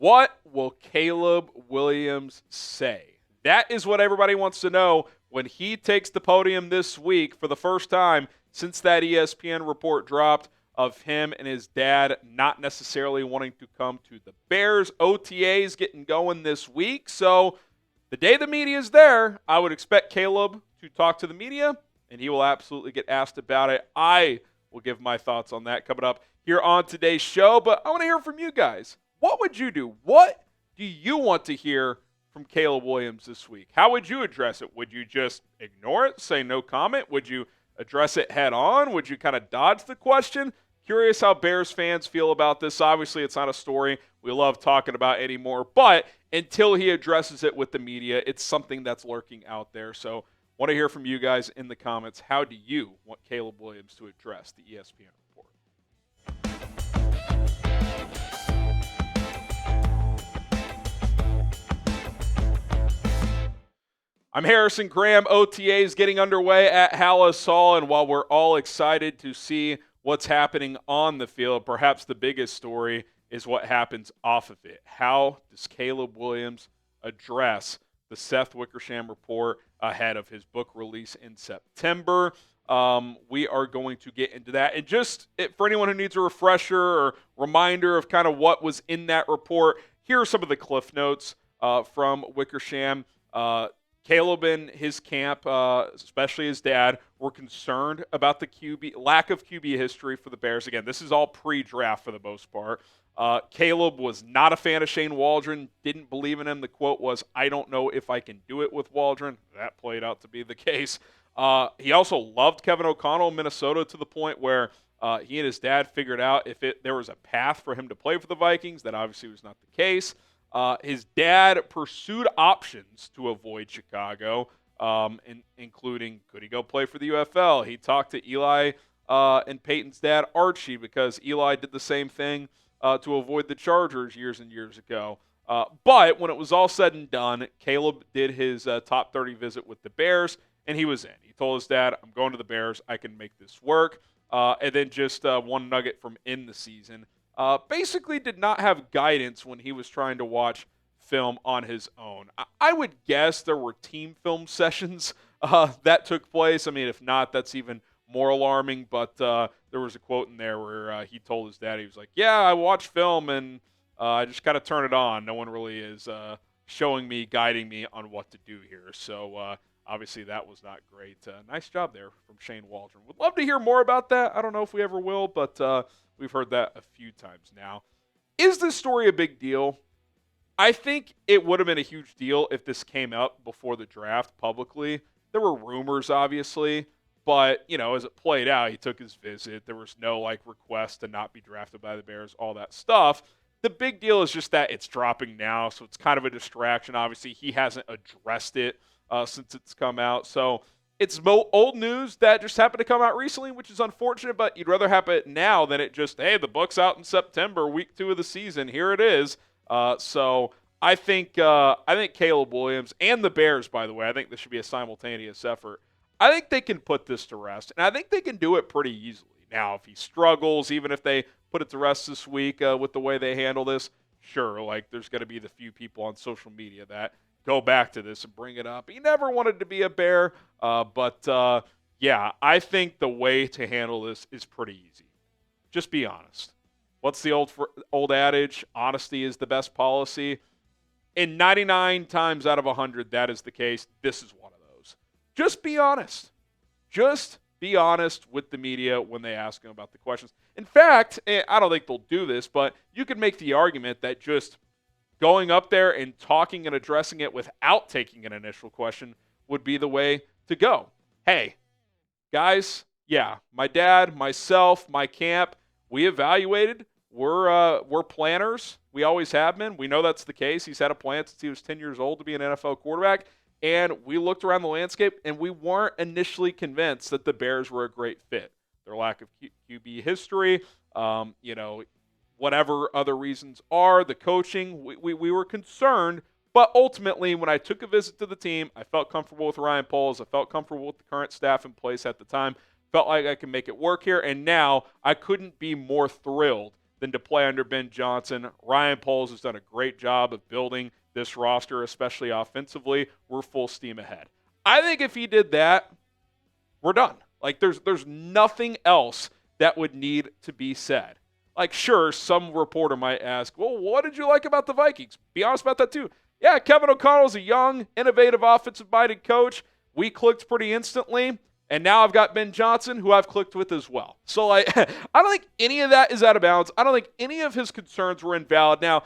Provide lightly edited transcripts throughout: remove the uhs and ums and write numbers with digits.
What will Caleb Williams say? That is what everybody wants to know when he takes the podium this week for the first time since that ESPN report dropped of him and his dad not necessarily wanting to come to the Bears. OTAs getting going this week. So the day the media is there, I would expect Caleb to talk to the media, and he will absolutely get asked about it. I will give my thoughts on that coming up here on today's show, but I want to hear from you guys. What would you do? What do you want to hear from Caleb Williams this week? How would you address it? Would you just ignore it, say no comment? Would you address it head on? Would you kind of dodge the question? Curious how Bears fans feel about this. Obviously, it's not a story we love talking about anymore, but until he addresses it with the media, it's something that's lurking out there. So want to hear from you guys in the comments. How do you want Caleb Williams to address the ESPN report? I'm Harrison Graham. OTAs getting underway at Halas Hall, and while we're all excited to see what's happening on the field, perhaps the biggest story is what happens off of it. How does Caleb Williams address the Seth Wickersham report ahead of his book release in September? We are going to get into that. And for anyone who needs a refresher or reminder of kind of what was in that report, here are some of the cliff notes from Wickersham. Caleb and his camp, especially his dad, were concerned about the lack of QB history for the Bears. Again, this is all pre-draft for the most part. Caleb was not a fan of Shane Waldron, didn't believe in him. The quote was, "I don't know if I can do it with Waldron." That played out to be the case. He also loved Kevin O'Connell in Minnesota to the point where he and his dad figured out if there was a path for him to play for the Vikings. That obviously was not the case. His dad pursued options to avoid Chicago, including could he go play for the UFL. He talked to Eli and Peyton's dad, Archie, because Eli did the same thing to avoid the Chargers years and years ago. But when it was all said and done, Caleb did his top 30 visit with the Bears, and he was in. He told his dad, "I'm going to the Bears. I can make this work." And then just one nugget from in the season. Basically did not have guidance when he was trying to watch film on his own. I would guess there were team film sessions that took place. I mean, if not, that's even more alarming. But there was a quote in there where he told his dad, he was like, "Yeah, I watch film and I just kind of turn it on. No one really is showing me, guiding me on what to do here." So obviously that was not great. Nice job there from Shane Waldron. Would love to hear more about that. I don't know if we ever will, but we've heard that a few times now. Is this story a big deal? I think it would have been a huge deal if this came up before the draft publicly. There were rumors, obviously, but, as it played out, he took his visit. There was no, request to not be drafted by the Bears, all that stuff. The big deal is just that it's dropping now, so it's kind of a distraction. Obviously, he hasn't addressed it since it's come out, so it's old news that just happened to come out recently, which is unfortunate, but you'd rather have it now than it just, hey, the book's out in September, week 2 of the season. Here it is. So I think Caleb Williams and the Bears, by the way, I think this should be a simultaneous effort. I think they can put this to rest, and I think they can do it pretty easily. Now, if he struggles, even if they put it to rest this week with the way they handle this, sure, there's going to be the few people on social media that go back to this and bring it up. He never wanted to be a Bear, but I think the way to handle this is pretty easy. Just be honest. What's the old adage? Honesty is the best policy. And 99 times out of 100, that is the case. This is one of those. Just be honest. Just be honest with the media when they ask him about the questions. In fact, I don't think they'll do this, but you could make the argument that just going up there and talking and addressing it without taking an initial question would be the way to go. Hey, guys, my dad, myself, my camp, we evaluated. We're planners. We always have been. We know that's the case. He's had a plan since he was 10 years old to be an NFL quarterback, and we looked around the landscape, and we weren't initially convinced that the Bears were a great fit. Their lack of QB history, whatever other reasons are, the coaching, we were concerned. But ultimately, when I took a visit to the team, I felt comfortable with Ryan Poles. I felt comfortable with the current staff in place at the time. Felt like I could make it work here. And now I couldn't be more thrilled than to play under Ben Johnson. Ryan Poles has done a great job of building this roster, especially offensively. We're full steam ahead. I think if he did that, we're done. Like, there's nothing else that would need to be said. Like, sure, some reporter might ask, well, what did you like about the Vikings? Be honest about that, too. Yeah, Kevin O'Connell's a young, innovative, offensive-minded coach. We clicked pretty instantly. And now I've got Ben Johnson, who I've clicked with as well. So, I don't think any of that is out of bounds. I don't think any of his concerns were invalid. Now,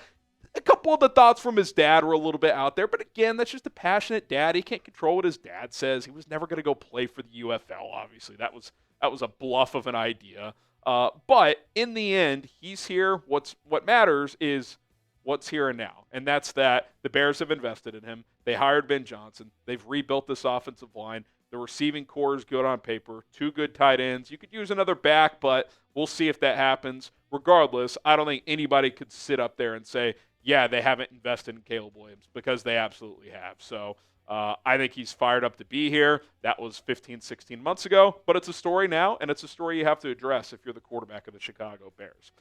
a couple of the thoughts from his dad were a little bit out there. But again, that's just a passionate dad. He can't control what his dad says. He was never going to go play for the UFL, obviously. That was a bluff of an idea. But in the end, he's here. What matters is what's here and now. And that's that the Bears have invested in him. They hired Ben Johnson. They've rebuilt this offensive line. The receiving core is good on paper. 2 good tight ends. You could use another back, but we'll see if that happens. Regardless, I don't think anybody could sit up there and say, yeah, they haven't invested in Caleb Williams, because they absolutely have. So I think he's fired up to be here. That was 15, 16 months ago, but it's a story now, and it's a story you have to address if you're the quarterback of the Chicago Bears.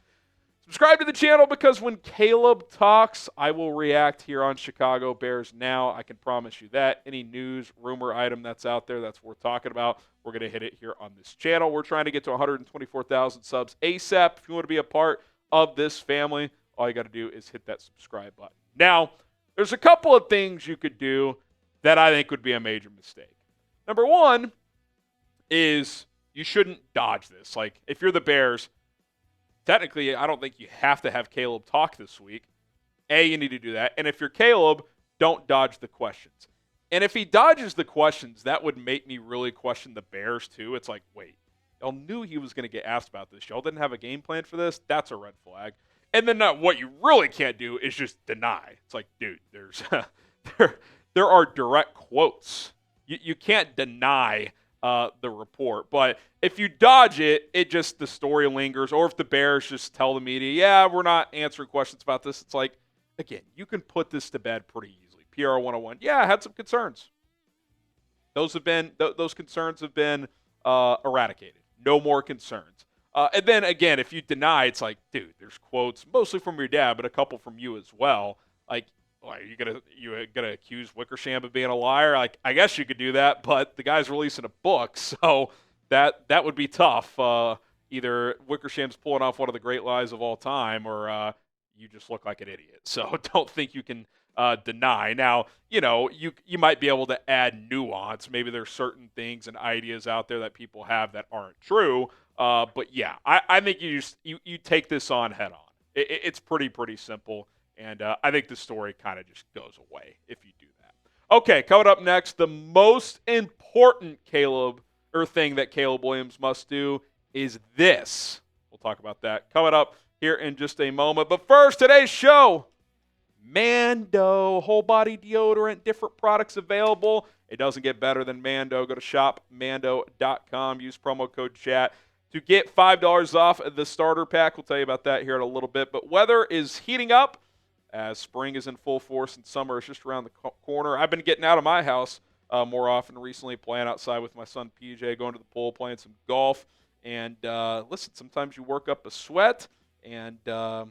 Subscribe to the channel, because when Caleb talks, I will react here on Chicago Bears Now. I can promise you that. Any news, rumor item that's out there that's worth talking about, we're going to hit it here on this channel. We're trying to get to 124,000 subs ASAP. If you want to be a part of this family, all you got to do is hit that subscribe button. Now, there's a couple of things you could do that I think would be a major mistake. Number one is you shouldn't dodge this. Like, if you're the Bears, technically, I don't think you have to have Caleb talk this week. You need to do that. And if you're Caleb, don't dodge the questions. And if he dodges the questions, that would make me really question the Bears too. It's like, wait, y'all knew he was going to get asked about this. Y'all didn't have a game plan for this? That's a red flag. And then what you really can't do is just deny. It's like, dude, there are direct quotes. You can't deny the report. But if you dodge it, the story lingers. Or if the Bears just tell the media, yeah, we're not answering questions about this. It's like, again, you can put this to bed pretty easily. PR 101. Yeah, I had some concerns. Those concerns have been eradicated. No more concerns. And then again, if you deny, it's like, dude, there's quotes mostly from your dad, but a couple from you as well. Like, are you gonna accuse Wickersham of being a liar? Like, I guess you could do that, but the guy's releasing a book, so that would be tough. Either Wickersham's pulling off one of the great lies of all time, or you just look like an idiot. So don't think you can deny. Now, you might be able to add nuance. Maybe there's certain things and ideas out there that people have that aren't true. But yeah, I think you take this on head on. It's pretty simple. And I think the story kind of just goes away if you do that. Okay, coming up next, the most important thing that Caleb Williams must do is this. We'll talk about that coming up here in just a moment. But first, today's show, Mando, whole body deodorant, different products available. It doesn't get better than Mando. Go to shopmando.com. Use promo code CHAT to get $5 off the starter pack. We'll tell you about that here in a little bit. But weather is heating up as spring is in full force and summer is just around the corner. I've been getting out of my house more often recently, playing outside with my son PJ, going to the pool, playing some golf. And listen, sometimes you work up a sweat, and guess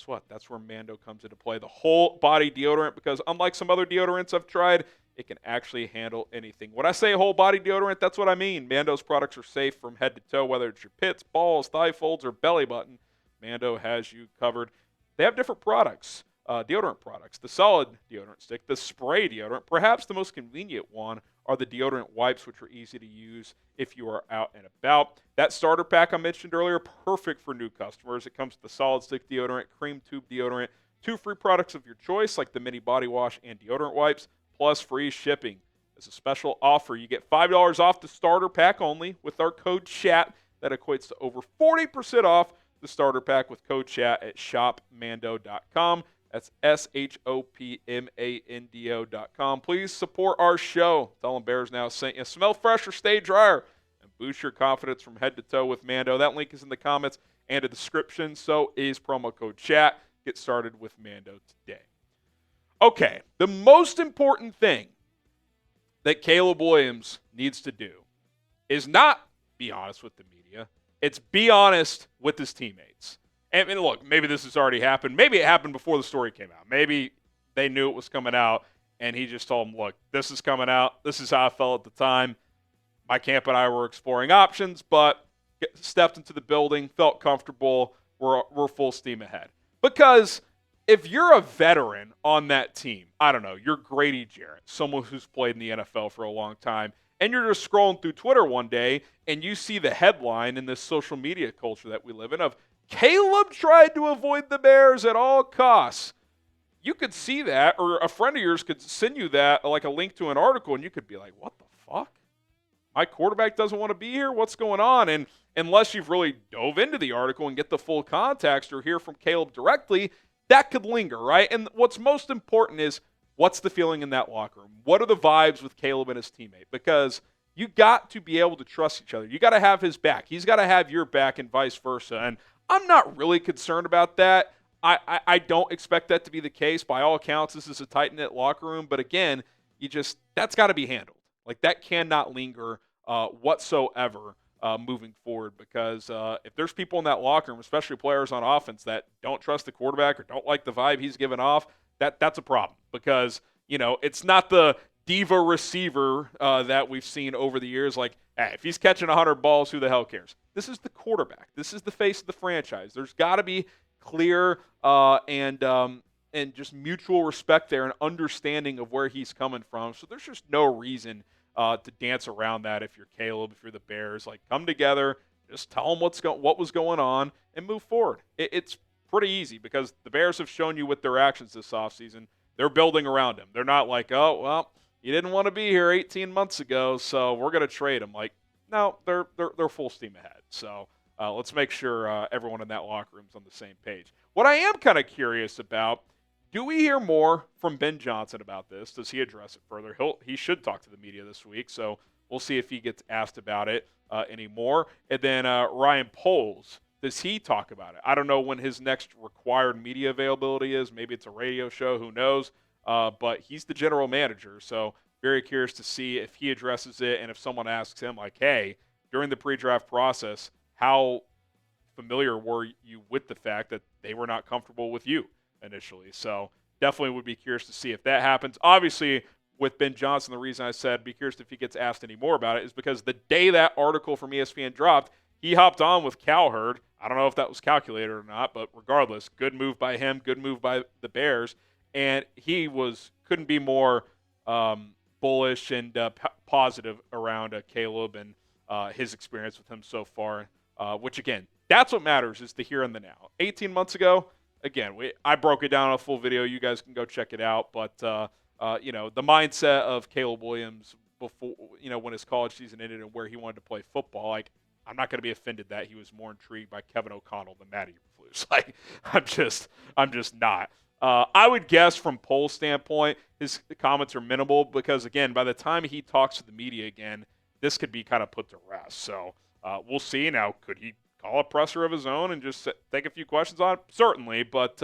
what? That's where Mando comes into play. The whole body deodorant, because unlike some other deodorants I've tried, it can actually handle anything. When I say whole body deodorant, that's what I mean. Mando's products are safe from head to toe, whether it's your pits, balls, thigh folds, or belly button. Mando has you covered. They have different products, deodorant products. The solid deodorant stick, the spray deodorant. Perhaps the most convenient one are the deodorant wipes, which are easy to use if you are out and about. That starter pack I mentioned earlier, perfect for new customers. It comes with the solid stick deodorant, cream tube deodorant, 2 free products of your choice, like the mini body wash and deodorant wipes, plus free shipping. As a special offer, you get $5 off the starter pack only with our code CHAT. That equates to over 40% off the starter pack with code CHAT at shopmando.com. That's shopmando.com. Please support our show. Tell them Bears Now sent you. Smell fresh or stay drier, and boost your confidence from head to toe with Mando. That link is in the comments and a description. So is promo code CHAT. Get started with Mando today. Okay, the most important thing that Caleb Williams needs to do is not be honest with the media. It's be honest with his teammates. And look, maybe this has already happened. Maybe it happened before the story came out. Maybe they knew it was coming out, and he just told them, look, this is coming out. This is how I felt at the time. My camp and I were exploring options, but stepped into the building, felt comfortable. We're full steam ahead. Because if you're a veteran on that team, I don't know, you're Grady Jarrett, someone who's played in the NFL for a long time, and you're just scrolling through Twitter one day and you see the headline in this social media culture that we live in of Caleb tried to avoid the Bears at all costs. You could see that, or a friend of yours could send you that, like a link to an article, and you could be like, what the fuck? My quarterback doesn't want to be here? What's going on? And unless you've really dove into the article and get the full context or hear from Caleb directly, that could linger, right? And what's most important is, what's the feeling in that locker room? What are the vibes with Caleb and his teammate? Because you got to be able to trust each other. You got to have his back. He's got to have your back and vice versa. And I'm not really concerned about that. I don't expect that to be the case. By all accounts, this is a tight-knit locker room. But again, that's got to be handled. Like, that cannot linger whatsoever moving forward, because if there's people in that locker room, especially players on offense, that don't trust the quarterback or don't like the vibe he's giving off, that's a problem. Because, it's not the diva receiver that we've seen over the years. Like, hey, if he's catching 100 balls, who the hell cares? This is the quarterback. This is the face of the franchise. There's got to be clear and just mutual respect there and understanding of where he's coming from. So there's just no reason to dance around that if you're Caleb, if you're the Bears. Like, come together, just tell them what was going on, and move forward. It's pretty easy, because the Bears have shown you with their actions this offseason, they're building around him. They're not like, oh, well, you didn't want to be here 18 months ago, so we're going to trade him. Like, no, they're full steam ahead. So let's make sure everyone in that locker room is on the same page. What I am kind of curious about, do we hear more from Ben Johnson about this? Does he address it further? He should talk to the media this week, so we'll see if he gets asked about it anymore. And then Ryan Poles, does he talk about it? I don't know when his next required media availability is. Maybe it's a radio show. Who knows? But he's the general manager, so very curious to see if he addresses it, and if someone asks him, like, hey, during the pre-draft process, how familiar were you with the fact that they were not comfortable with you initially? So definitely would be curious to see if that happens. Obviously, with Ben Johnson, the reason I said be curious if he gets asked any more about it is because the day that article from ESPN dropped, he hopped on with Cowherd. I don't know if that was calculated or not, but regardless, good move by him, good move by the Bears. And he couldn't be more bullish and positive around Caleb and his experience with him so far, which, again, that's what matters, is the here and the now. 18 months ago, again, I broke it down in a full video. You guys can go check it out. But, the mindset of Caleb Williams before, when his college season ended and where he wanted to play football, like, I'm not going to be offended that he was more intrigued by Kevin O'Connell than Matt Eberflus. Like, I'm just not. I would guess from Pole's standpoint, his comments are minimal because, again, by the time he talks to the media again, this could be kind of put to rest. So we'll see. Now, could he call a presser of his own and just take a few questions on it? Certainly, but,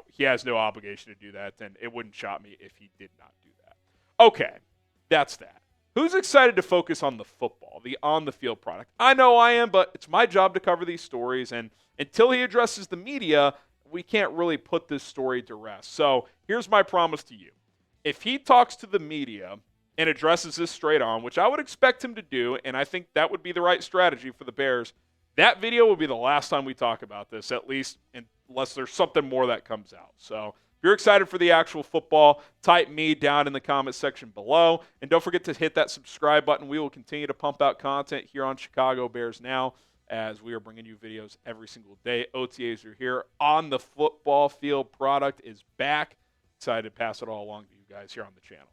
he has no obligation to do that, and it wouldn't shock me if he did not do that. Okay, that's that. Who's excited to focus on the football, the on-the-field product? I know I am, but it's my job to cover these stories, and until he addresses the media, we can't really put this story to rest. So here's my promise to you. If he talks to the media and addresses this straight on, which I would expect him to do, and I think that would be the right strategy for the Bears, that video will be the last time we talk about this, at least unless there's something more that comes out. So if you're excited for the actual football, type me down in the comment section below. And don't forget to hit that subscribe button. We will continue to pump out content here on Chicago Bears Now, as we are bringing you videos every single day. OTAs are here. On the football field product is back. Excited to pass it all along to you guys here on the channel.